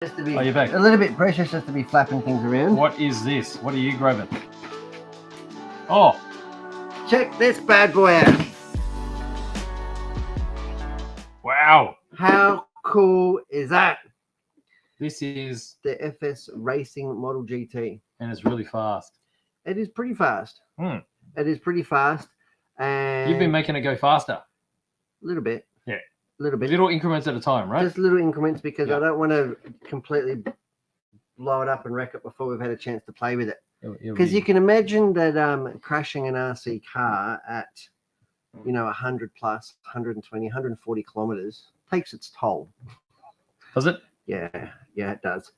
Just to be you're back. a little bit precious just to be flapping things around. What is this? What are you grabbing? Oh, Check this bad boy out. wow. How cool is that? This is, The FS Racing Model GT. and it's really fast. It is pretty fast. Hmm. It is pretty fast. And You've been making it go faster. a little bit. Yeah. A little bit. Little increments at a time, right? Just little increments because Yeah. I don't want to completely blow it up and wreck it before we've had a chance to play with it. Because you can imagine that crashing an RC car at, 100 plus, 120, 140 kilometers takes its toll. Does it? Yeah, it does.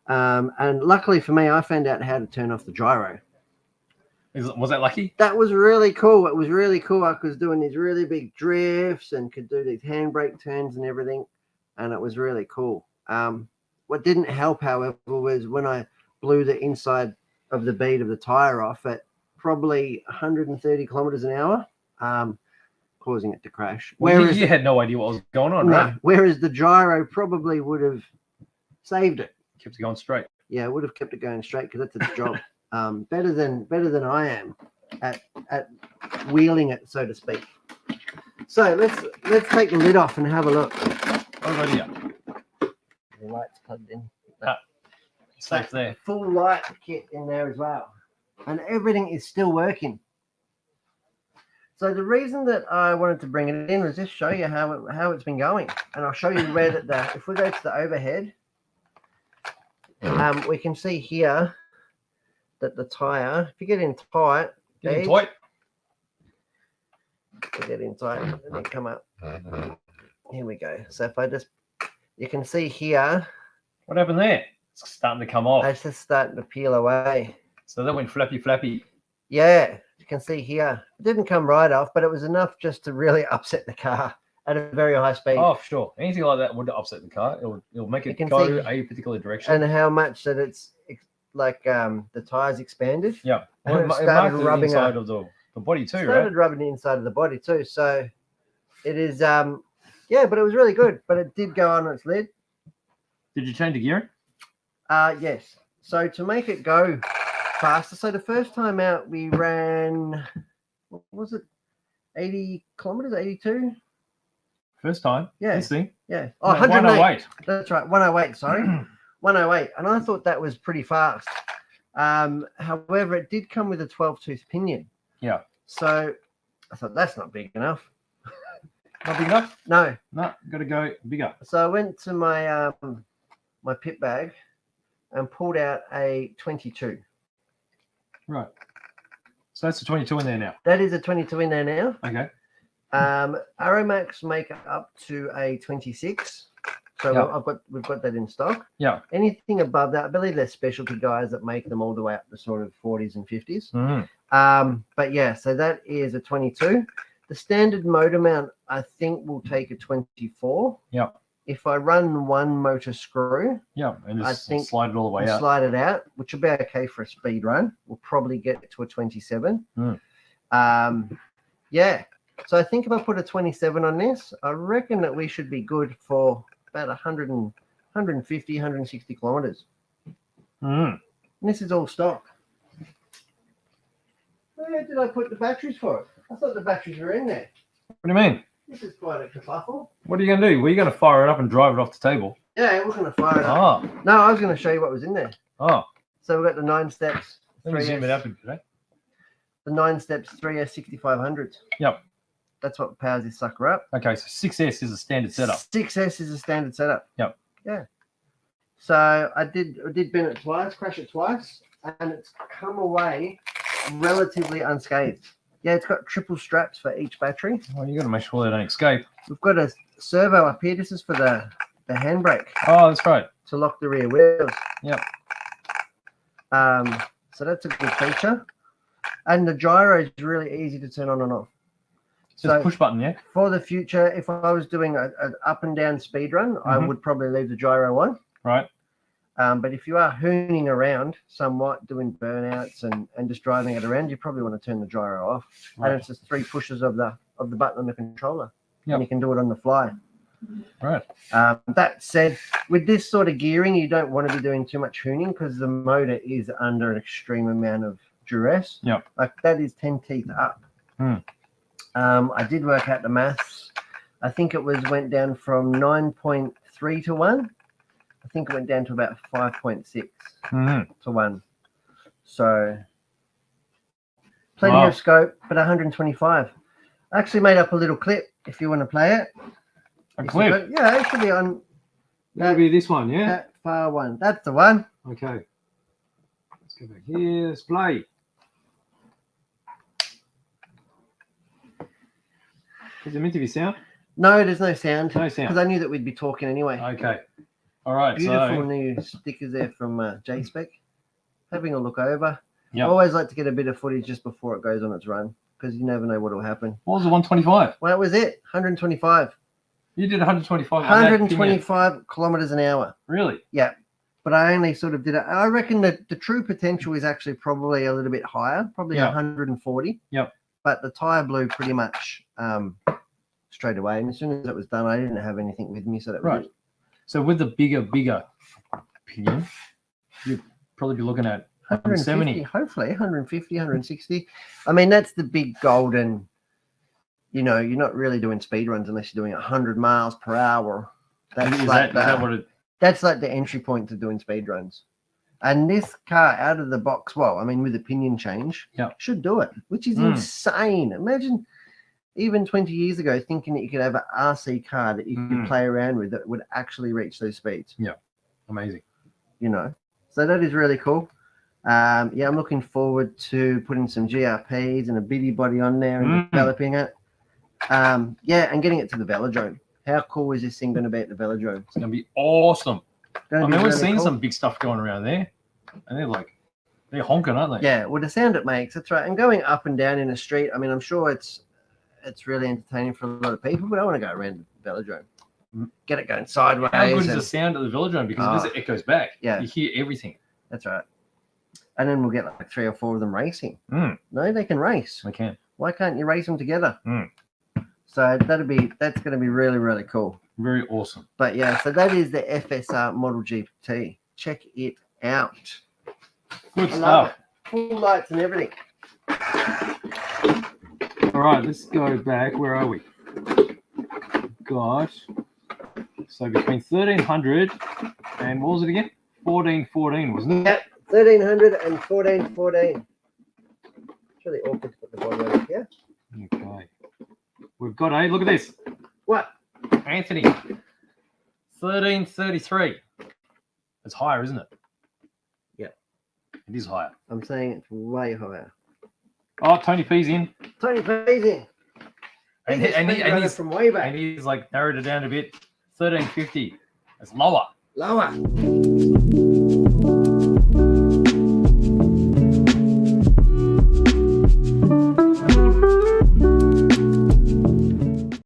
And luckily for me, I found out how to turn off the gyro. Was that lucky? That was really cool. It was really cool. I was doing these really big drifts and could do these handbrake turns and everything. And it was really cool. What didn't help, however, was when I blew the inside of the bead of the tire off at probably 130 kilometers an hour, causing it to crash. Whereas you had no idea what was going on, right? Whereas the gyro probably would have saved it. Kept it going straight. Yeah, it would have kept it going straight because that's its job. Better than I am at wheeling it, so to speak. So let's take the lid off and have a look. Oh, right here. The light's plugged in. Safe there. Full light kit in there as well, and everything is still working. So the reason that I wanted to bring it in was just show you how it's been going, and I'll show you where that if we go to the overhead, we can see here that the tire, if you get in tight, Get in tight, and then come up. Here we go. So if you can see here. What happened there? It's starting to come off. It's just starting to peel away. So that went flappy. Yeah, you can see here. It didn't come right off, but it was enough just to really upset the car at a very high speed. Oh, sure. Anything like that would upset the car. It'll make it go a particular direction. And how much that it's like the tires expanded. Yeah. And Well, it it started marked rubbing the inside of the body too, started rubbing the inside of the body too. So it is yeah, but it was really good. But it did go on its lid. Did you change the gearing? Yes. So to make it go faster, so the first time out we ran, what was it, 80 kilometers, 82? First time? Yeah. This thing? Yeah. Oh, 108. 108. That's right. 108, sorry. 108. And I thought that was pretty fast. However, it did come with a 12-tooth pinion. Yeah. So I thought that's not big enough. Not big enough? No. No, got to go bigger. So I went to my my pit bag and pulled out a 22. Right. So that's a 22 in there now. That is a 22 in there now. Okay. Aromax make up to a 26. So Yeah. we've got that in stock. Yeah. Anything above that, I believe there's specialty guys that make them all the way up to sort of 40s and 50s. Mm. But yeah, so that is a 22. The standard motor mount, I think, will take a 24. Yeah. If I run one motor screw, Yeah. And just I think slide it all the way we'll out. slide it out, which will be okay for a speed run. We'll probably get to a 27. Yeah. So I think if I put a 27 on this, I reckon that we should be good for about 150, 160 kilometers. Mm. And this is all stock. Where did I put the batteries for it? I thought the batteries were in there. What do you mean? This is quite a kerfuffle. What are you going to do? Well, you're going to fire it up and drive it off the table. Yeah, we're going to fire it up. Oh. No, I was going to show you what was in there. Oh. So we've got the 9 steps. Let me zoom it up today. The 9 steps 3S6500s. Yep. That's what powers this sucker up. Okay, so 6S is a standard setup. 6S is a standard setup. Yep. Yeah. So I did bend it twice, crash it twice, and it's come away relatively unscathed. Yeah, it's got triple straps for each battery. Well, you got to make sure they don't escape. We've got a servo up here. This is for the handbrake Oh, that's right. to lock the rear wheels. Yep. So that's a good feature. And the gyro is really easy to turn on and off. Just push button, yeah? For the future, if I was doing an up and down speed run, I would probably leave the gyro on. Right. But if you are hooning around somewhat, doing burnouts and just driving it around, you probably want to turn the gyro off. Right. And it's just 3 pushes of the button on the controller. Yep. And you can do it on the fly. Right. That said, with this sort of gearing, you don't want to be doing too much hooning because the motor is under an extreme amount of duress. Yep. Like that is 10 teeth up. I did work out the maths. I think it went down from 9.3 to 1. I think it went down to about 5.6 to 1. So plenty of scope, but 125. I actually made up a little clip if you want to play it. A clip? Yeah, it should be on. That'll be this one, yeah? That far one. That's the one. Okay. Let's go back here. Let's play. Is it meant to be sound? No, there's no sound. No sound. Because I knew that we'd be talking anyway. Okay. All right. Beautiful new stickers there from J-Spec. Having a look over. Yep. I always like to get a bit of footage just before it goes on its run because you never know what will happen. What was the 125? Well, that was it. 125. You did 125. 125 kilometers an hour. Really? Yeah. But I only sort of did it. I reckon that the true potential is actually probably a little bit higher, probably 140. Yep. But the tire blew pretty much straight away. And as soon as it was done, I didn't have anything with me. So that was right. it. So with the bigger pinion, you'd probably be looking at 170. Hopefully 150, 160. I mean, that's the big golden, you know, you're not really doing speed runs unless you're doing 100 miles per hour. That's Is like that what it... That's like the entry point to doing speed runs. And this car out of the box, well, I mean, with a pinion change, should do it, which is insane. Imagine even 20 years ago thinking that you could have an RC car that you could play around with that would actually reach those speeds. Yeah, amazing. You know, so that is really cool. Yeah, I'm looking forward to putting some GRPs and a bitty body on there and developing it. Yeah, and getting it to the velodrome. How cool is this thing going to be at the velodrome? It's going to be awesome. I mean, we've seen cool. some big stuff going around there, and they're honking, aren't they? Yeah, well, the sound it makes, that's right. And going up and down in the street, I mean, I'm sure it's really entertaining for a lot of people, but I want to go around the velodrome. Get it going sideways. How good is the sound of the velodrome? Because it echoes back. Yeah. You hear everything. That's right. And then we'll get like 3 or 4 of them racing. No, they can race. They can. Why can't you race them together? So that's going to be really, really cool. Very awesome. But yeah, so that is the FSR Model GT. Check it out. Good stuff. Full lights and everything. All right, let's go back. Where are we? Gosh. So between 1300 and what was it again? 1414, wasn't it? Yep, 1300 and 1414. It's really awkward to put the bottom over here. Okay. We've got look at this. What? Anthony. 1333. It's higher, isn't it? Yeah. It is higher. I'm saying it's way higher. Oh, Tony P's in. Tony P's in. And he's from way back. And he's like narrowed it down a bit. 1350. It's lower. Lower.